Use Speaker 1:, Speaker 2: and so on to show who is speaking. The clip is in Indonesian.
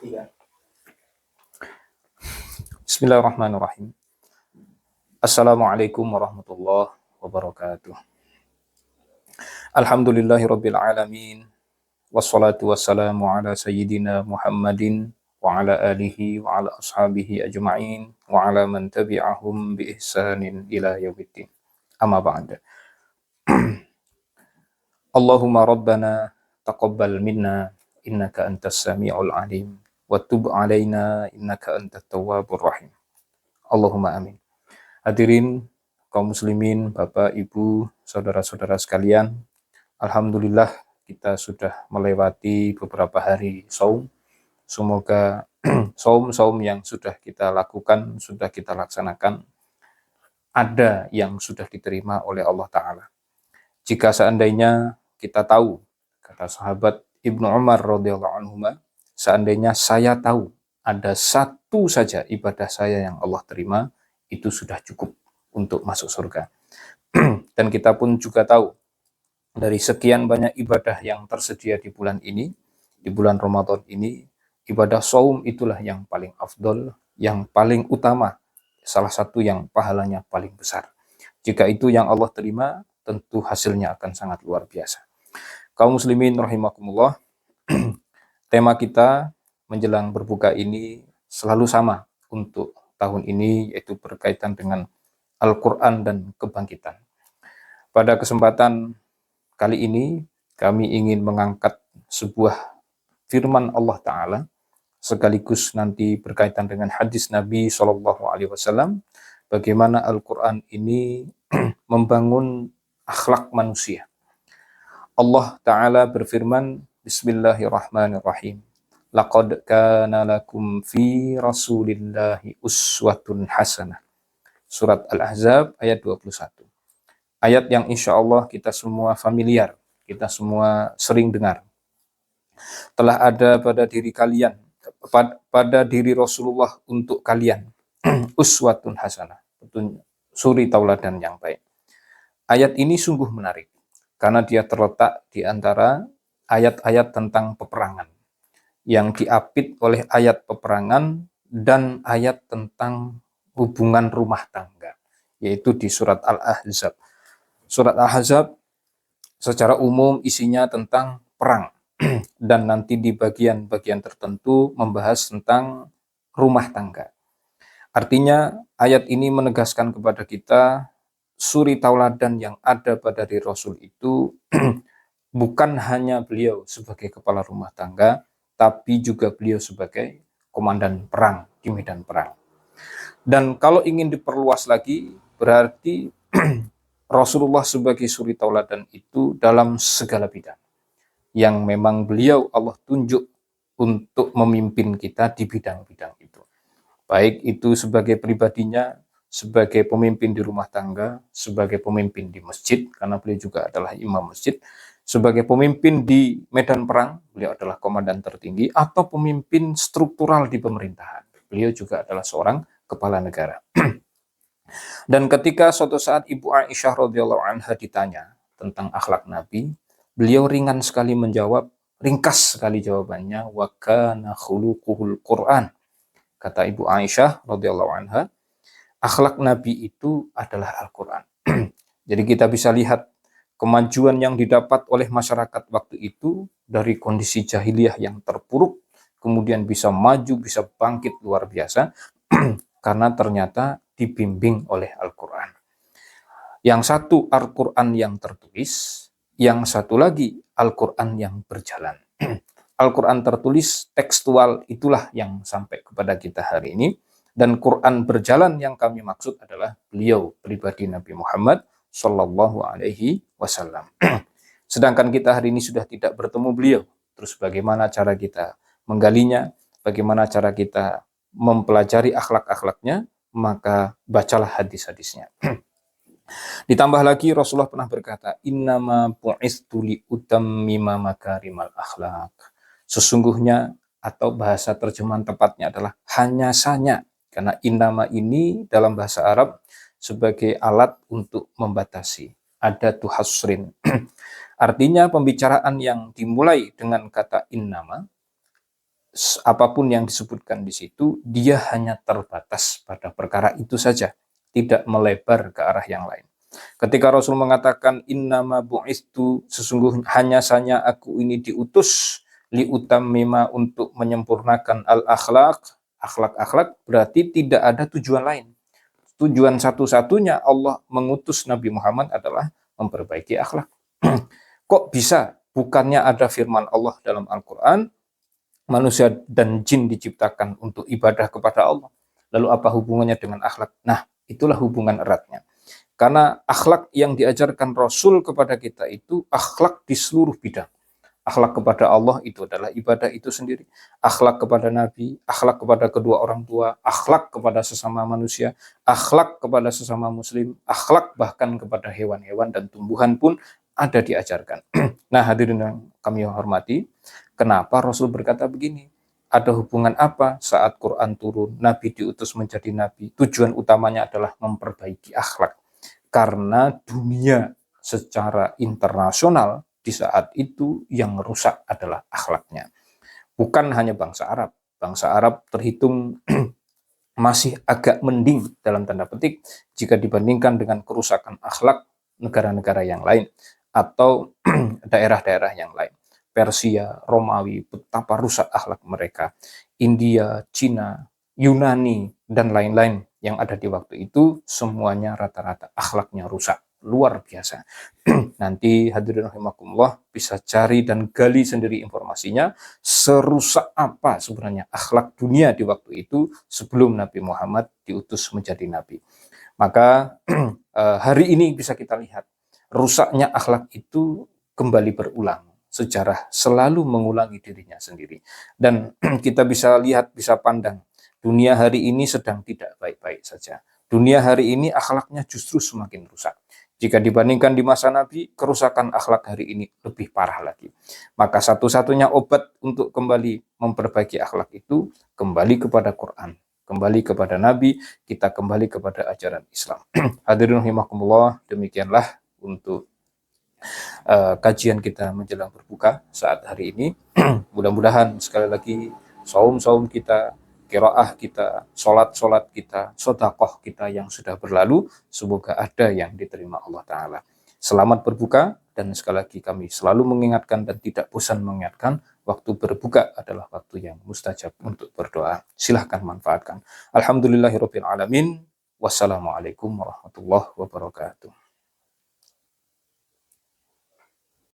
Speaker 1: Iya.
Speaker 2: Bismillahirrahmanirrahim. Assalamualaikum warahmatullahi wabarakatuh. Alhamdulillahirabbil alamin. Wassalatu wassalamu ala sayyidina Muhammadin wa ala alihi wa ala ashabihi ajma'in wa ala man tabi'ahum bi ihsanin ila yaumiddin. Amma ba'd. Allahumma rabbana taqabbal minna innaka antas samiul alim wa tub alaina innaka antat tawwabur rahim. Allahumma amin. Hadirin kaum muslimin, Bapak, Ibu, saudara-saudara sekalian, alhamdulillah kita sudah melewati beberapa hari saum. Semoga saum-saum yang sudah kita lakukan, sudah kita laksanakan, ada yang sudah diterima oleh Allah Ta'ala. Jika seandainya kita tahu, kata sahabat Ibnu Umar radhiyallahu anhu, seandainya saya tahu ada satu saja ibadah saya yang Allah terima, itu sudah cukup untuk masuk surga. Dan kita pun juga tahu, dari sekian banyak ibadah yang tersedia di bulan ini, di bulan Ramadan ini, ibadah saum itulah yang paling afdol, yang paling utama, salah satu yang pahalanya paling besar. Jika itu yang Allah terima, tentu hasilnya akan sangat luar biasa. Kaum muslimin rahimakumullah, tema kita menjelang berbuka ini selalu sama untuk tahun ini, yaitu berkaitan dengan Al-Quran dan kebangkitan. Pada kesempatan kali ini, kami ingin mengangkat sebuah firman Allah Ta'ala, sekaligus nanti berkaitan dengan hadis Nabi SAW, bagaimana Al-Quran ini membangun akhlak manusia. Allah Ta'ala berfirman, Bismillahirrahmanirrahim. Laqad kana lakum fi rasulillahi uswatun hasanah. Surat Al-Ahzab ayat 21. Ayat yang insya Allah kita semua familiar, kita semua sering dengar. Telah ada pada diri kalian, pada diri Rasulullah untuk kalian, uswatun hasanah, suri tauladan yang baik. Ayat ini sungguh menarik, karena dia terletak di antara ayat-ayat tentang peperangan, yang diapit oleh ayat peperangan dan ayat tentang hubungan rumah tangga, yaitu di surat Al-Ahzab. Surat Al-Ahzab secara umum isinya tentang perang, dan nanti di bagian-bagian tertentu membahas tentang rumah tangga. Artinya ayat ini menegaskan kepada kita, suri tauladan yang ada pada diri Rasul itu bukan hanya beliau sebagai kepala rumah tangga, tapi juga beliau sebagai komandan perang di medan perang. Dan kalau ingin diperluas lagi, berarti Rasulullah sebagai suri tauladan itu dalam segala bidang, yang memang beliau Allah tunjuk untuk memimpin kita di bidang-bidang itu. Baik itu sebagai pribadinya, sebagai pemimpin di rumah tangga, sebagai pemimpin di masjid, karena beliau juga adalah imam masjid, sebagai pemimpin di medan perang, beliau adalah komandan tertinggi, atau pemimpin struktural di pemerintahan. Beliau juga adalah seorang kepala negara. Dan ketika suatu saat Ibu Aisyah radhiyallahu anha ditanya tentang akhlak Nabi, beliau ringan sekali menjawab, ringkas sekali jawabannya, wa kana khuluquhul Quran. Kata Ibu Aisyah radhiyallahu anha, akhlak Nabi itu adalah Al-Quran. Jadi kita bisa lihat kemajuan yang didapat oleh masyarakat waktu itu dari kondisi jahiliyah yang terpuruk, kemudian bisa maju, bisa bangkit luar biasa, karena ternyata dibimbing oleh Al-Quran. Yang satu Al-Quran yang tertulis, yang satu lagi Al-Quran yang berjalan. Al-Quran tertulis, tekstual, itulah yang sampai kepada kita hari ini. Dan Quran berjalan yang kami maksud adalah beliau, pribadi Nabi Muhammad Sallallahu Alaihi Wasallam. Sedangkan kita hari ini sudah tidak bertemu beliau. Terus bagaimana cara kita menggalinya, bagaimana cara kita mempelajari akhlak-akhlaknya, maka bacalah hadis-hadisnya. Ditambah lagi Rasulullah pernah berkata, innama bu'istu li utammima makarimal akhlak. Sesungguhnya, atau bahasa terjemahan tepatnya adalah hanya saja, karena innama ini dalam bahasa Arab sebagai alat untuk membatasi, adatu hasrin. Artinya pembicaraan yang dimulai dengan kata innama apapun yang disebutkan di situ, dia hanya terbatas pada perkara itu saja, tidak melebar ke arah yang lain. Ketika Rasul mengatakan innama bu'istu, sesungguhnya hanya saja aku ini diutus liutammima, untuk menyempurnakan al-akhlak, akhlak-akhlak, berarti tidak ada tujuan lain. Tujuan satu-satunya Allah mengutus Nabi Muhammad adalah memperbaiki akhlak. Kok bisa? Bukannya ada firman Allah dalam Al-Quran, manusia dan jin diciptakan untuk ibadah kepada Allah. Lalu apa hubungannya dengan akhlak? Nah, itulah hubungan eratnya. Karena akhlak yang diajarkan Rasul kepada kita itu akhlak di seluruh bidang. Akhlak kepada Allah itu adalah ibadah itu sendiri. Akhlak kepada Nabi, akhlak kepada kedua orang tua, akhlak kepada sesama manusia, akhlak kepada sesama muslim, akhlak bahkan kepada hewan-hewan dan tumbuhan pun ada diajarkan. Nah, hadirin yang kami hormati, kenapa Rasul berkata begini? Ada hubungan apa saat Quran turun, Nabi diutus menjadi Nabi? Tujuan utamanya adalah memperbaiki akhlak. Karena dunia secara internasional di saat itu yang rusak adalah akhlaknya. Bukan hanya bangsa Arab. Bangsa Arab terhitung masih agak mending dalam tanda petik jika dibandingkan dengan kerusakan akhlak negara-negara yang lain atau daerah-daerah yang lain. Persia, Romawi, betapa rusak akhlak mereka. India, Cina, Yunani, dan lain-lain yang ada di waktu itu, semuanya rata-rata akhlaknya rusak. Luar biasa. Nanti hadirin rahimakumullah bisa cari dan gali sendiri informasinya, serusak apa sebenarnya akhlak dunia di waktu itu sebelum Nabi Muhammad diutus menjadi Nabi. Maka hari ini bisa kita lihat, rusaknya akhlak itu kembali berulang. Sejarah selalu mengulangi dirinya sendiri. Dan kita bisa lihat, bisa pandang, dunia hari ini sedang tidak baik-baik saja. Dunia hari ini akhlaknya justru semakin rusak. Jika dibandingkan di masa Nabi, kerusakan akhlak hari ini lebih parah lagi. Maka satu-satunya obat untuk kembali memperbaiki akhlak itu kembali kepada Quran, kembali kepada Nabi, kita kembali kepada ajaran Islam. Hadirin rahimakumullah, demikianlah untuk kajian kita menjelang berbuka saat hari ini. Mudah-mudahan sekali lagi saum-saum kita, qiraah kita, solat-solat kita, sedekah kita yang sudah berlalu, semoga ada yang diterima Allah Ta'ala. Selamat berbuka, dan sekali lagi kami selalu mengingatkan dan tidak bosan mengingatkan, waktu berbuka adalah waktu yang mustajab untuk berdoa. Silahkan manfaatkan. Alhamdulillahirabbil alamin. Wassalamualaikum warahmatullahi wabarakatuh.